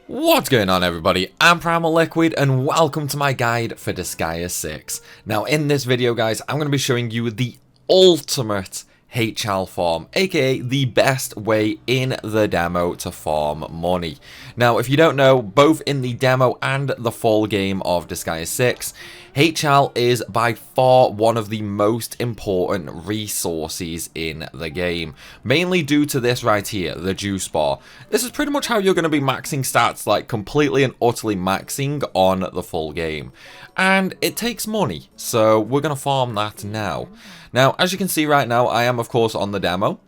What's going on, everybody? I'm Primalliquid and welcome to my guide for Disgaea 6. Now in this video, guys, I'm going to be showing you the ultimate HL farm, aka the best way in the demo to farm money. Now if you don't know, both in the demo and the full game of Disgaea 6, HL is by far one of the most important resources in the game, mainly due to this right here, the juice bar. This is pretty much how you're going to be maxing stats, like completely and utterly maxing on the full game. And it takes money, so we're going to farm that now. Now, as you can see right now, I am of course on the demo.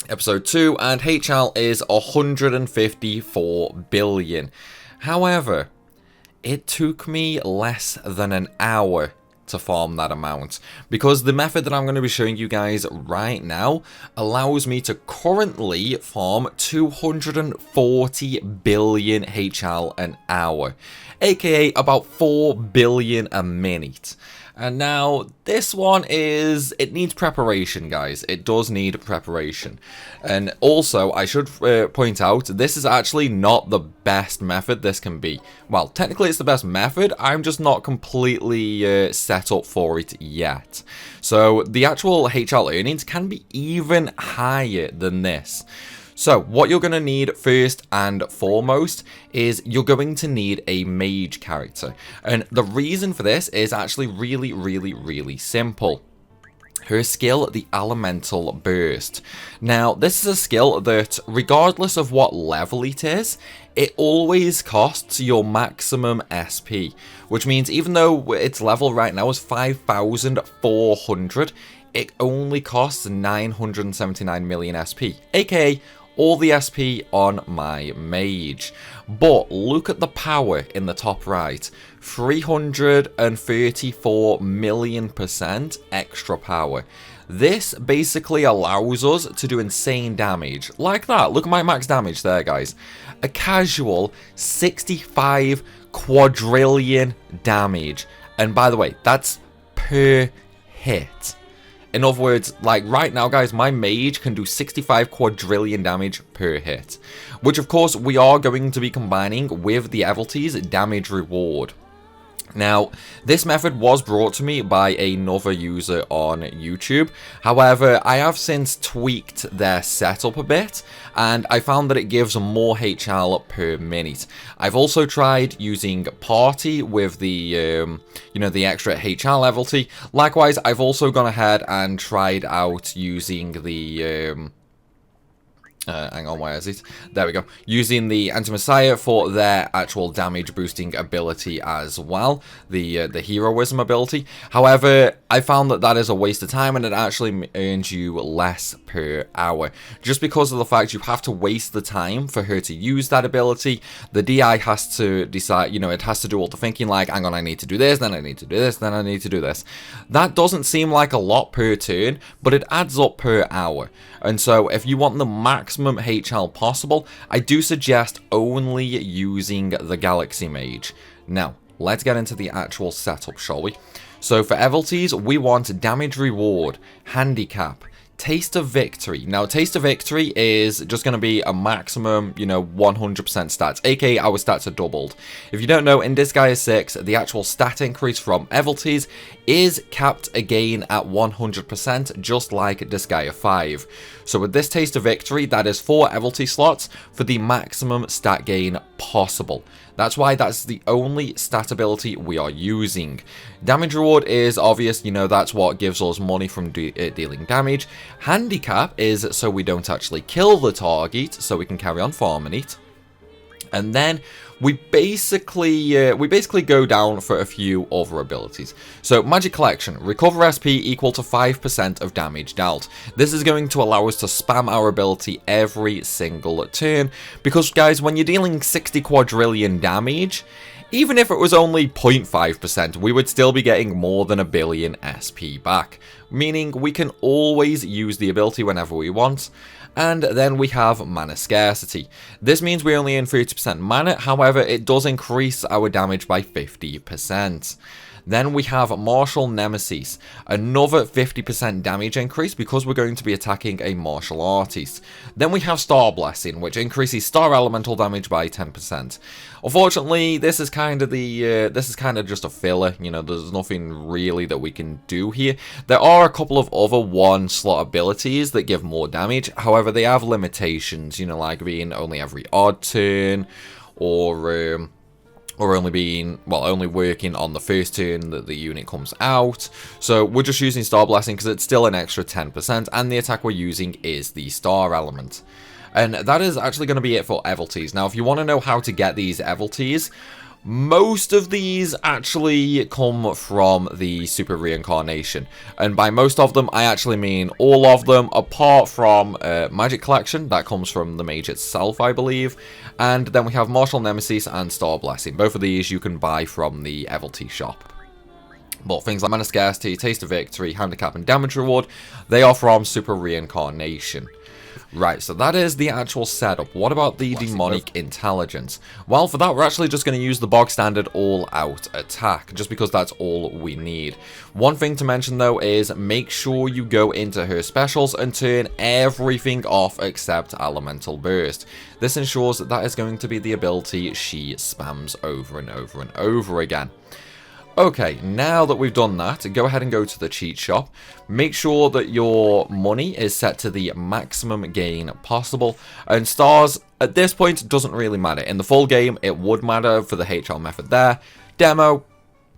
Episode 2, and HL is 154 billion. However, it took me less than an hour to farm that amount, because the method that I'm going to be showing you guys right now allows me to currently farm 240 billion HL an hour, aka about 4 billion a minute. And now, this one it needs preparation, guys. It does need preparation. And also, I should point out, this is actually not the best method this can be. Well, technically it's the best method, I'm just not completely set up for it yet. So, the actual HL earnings can be even higher than this. So, what you're going to need first and foremost is you're going to need a mage character. And the reason for this is actually really simple. Her skill, the Elemental Burst. Now, this is a skill that, regardless of what level it is, it always costs your maximum SP. Which means even though its level right now is 5,400, it only costs 979 million SP. aka all the SP on my mage. But look at the power in the top right. 334 million% extra power. This basically allows us to do insane damage. Like that. Look at my max damage there, guys. A casual 65 quadrillion damage. And by the way, that's per hit. In other words, like right now, guys, my mage can do 65 quadrillion damage per hit. Which, of course, we are going to be combining with the Evilty's damage reward. Now, this method was brought to me by another user on YouTube. However, I have since tweaked their setup a bit, and I found that it gives more HL per minute. I've also tried using Party with the, the extra HL Evilty. Likewise, I've also gone ahead and tried out using the, hang on, where is it? There we go. Using the Anti-Messiah for their actual damage boosting ability as well. The heroism ability. However, I found that that is a waste of time and it actually earns you less per hour. Just because of the fact you have to waste the time for her to use that ability. The DI has to decide, it has to do all the thinking like, hang on, I need to do this, then I need to do this, then I need to do this. That doesn't seem like a lot per turn, but it adds up per hour. And so if you want the maximum HL possible, I do suggest only using the Galaxy Mage. Now, let's get into the actual setup, shall we? So for Evilties, we want Damage Reward, Handicap, Taste of Victory. Now, Taste of Victory is just going to be a maximum, 100% stats, aka our stats are doubled. If you don't know, in Disgaea 6, the actual stat increase from Evilties is capped again at 100%, just like Disgaea 5. So with this Taste of Victory, that is 4 Evilty slots for the maximum stat gain possible. That's why that's the only stat ability we are using. Damage Reward is obvious, that's what gives us money from dealing damage. Handicap is so we don't actually kill the target, so we can carry on farming it. And then we basically go down for a few other abilities. So Magic Collection, recover SP equal to 5% of damage dealt. This is going to allow us to spam our ability every single turn, because guys, when you're dealing 60 quadrillion damage, even if it was only 0.5%, we would still be getting more than a billion SP back, meaning we can always use the ability whenever we want. And then we have Mana Scarcity. This means we only earn 30% mana, however, it does increase our damage by 50%. Then we have Martial Nemesis, another 50% damage increase because we're going to be attacking a martial artist. Then we have Star Blessing, which increases star elemental damage by 10%. Unfortunately, this is kind of just a filler. You know, there's nothing really that we can do here. There are a couple of other one-slot abilities that give more damage. However, they have limitations, you know, like being only every odd turn, or only working on the first turn that the unit comes out. So we're just using Star Blessing because it's still an extra 10%, and the attack we're using is the Star element. And that is actually going to be it for Evilties. Now, if you want to know how to get these Evilties, most of these actually come from the Super Reincarnation. And by most of them, I actually mean all of them, apart from Magic Collection. That comes from the mage itself, I believe. And then we have Martial Nemesis and Star Blessing. Both of these you can buy from the Evilty shop. But things like Mana Scarcity, Taste of Victory, Handicap, and Damage Reward, they are from Super Reincarnation. Right, so that is the actual setup. What about the Demonic Intelligence? Well, for that, we're actually just going to use the bog standard all-out attack, just because that's all we need. One thing to mention, though, is make sure you go into her specials and turn everything off except Elemental Burst. This ensures that that is going to be the ability she spams over and over and over again. Okay, now that we've done that, go ahead and go to the cheat shop. Make sure that your money is set to the maximum gain possible. And stars, at this point, doesn't really matter. In the full game, it would matter for the HL method there. Demo,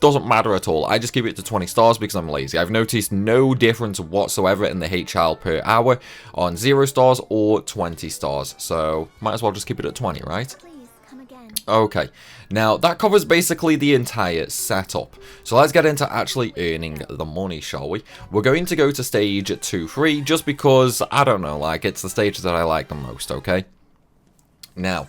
doesn't matter at all. I just keep it to 20 stars because I'm lazy. I've noticed no difference whatsoever in the HL per hour on 0 stars or 20 stars. So, might as well just keep it at 20, right? Okay, now that covers basically the entire setup. So let's get into actually earning the money, shall we? We're going to go to stage 2-3 just because, I don't know, like, it's the stage that I like the most, okay? Now,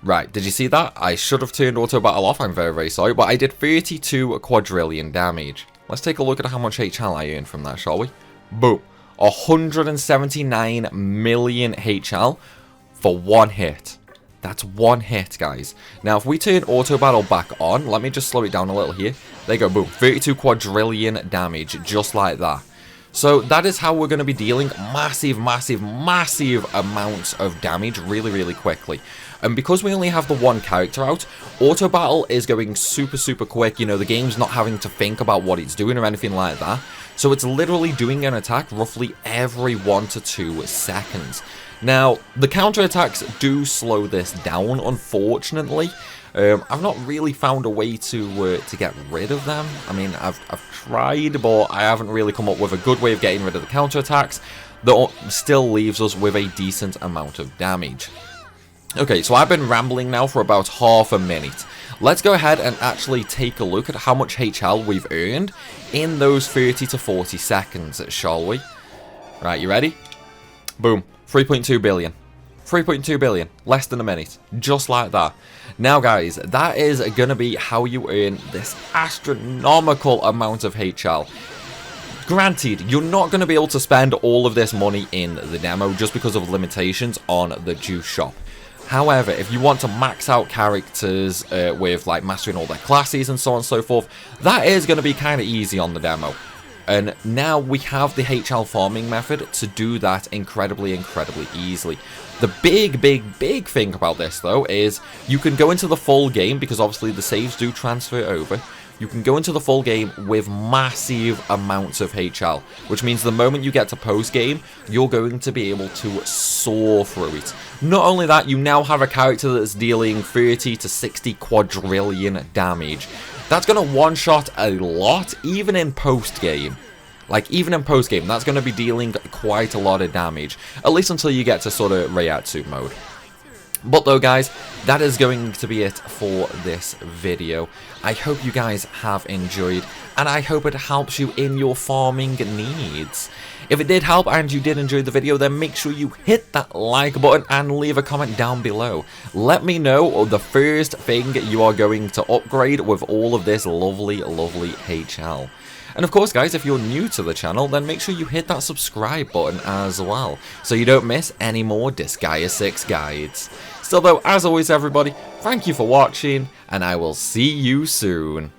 right, did you see that? I should have turned auto battle off, I'm very, very sorry, but I did 32 quadrillion damage. Let's take a look at how much HL I earned from that, shall we? Boom, 179 million HL for one hit. That's one hit, guys. Now, if we turn auto battle back on, let me just slow it down a little here. There you go, boom. 32 quadrillion damage, just like that. So that is how we're going to be dealing massive, massive, massive amounts of damage really, really quickly. And because we only have the one character out, auto battle is going super, super quick. You know, the game's not having to think about what it's doing or anything like that. So it's literally doing an attack roughly every 1 to 2 seconds. Now, the counterattacks do slow this down, unfortunately. I've not really found a way to get rid of them. I mean, I've tried, but I haven't really come up with a good way of getting rid of the counterattacks. That still leaves us with a decent amount of damage. Okay, so I've been rambling now for about half a minute. Let's go ahead and actually take a look at how much HL we've earned in those 30 to 40 seconds, shall we? Right, you ready? Boom. 3.2 billion. 3.2 billion. Less than a minute. Just like that. Now, guys, that is going to be how you earn this astronomical amount of HL. Granted, you're not going to be able to spend all of this money in the demo just because of limitations on the juice shop. However, if you want to max out characters with like mastering all their classes and so on and so forth, that is going to be kind of easy on the demo. And now we have the HL farming method to do that incredibly, incredibly easily. The big, big, big thing about this, though, is you can go into the full game, because obviously the saves do transfer over. You can go into the full game with massive amounts of HL, which means the moment you get to post-game, you're going to be able to soar through it. Not only that, you now have a character that's dealing 30 to 60 quadrillion damage. That's going to one-shot a lot, even in post-game. Like, even in post-game, that's going to be dealing quite a lot of damage. At least until you get to sort of Reiatsu mode. But though, guys, that is going to be it for this video. I hope you guys have enjoyed, and I hope it helps you in your farming needs. If it did help and you did enjoy the video, then make sure you hit that like button and leave a comment down below. Let me know the first thing you are going to upgrade with all of this lovely, lovely HL. And of course, guys, if you're new to the channel, then make sure you hit that subscribe button as well, so you don't miss any more Disgaea 6 guides. Still though, as always everybody, thank you for watching, and I will see you soon.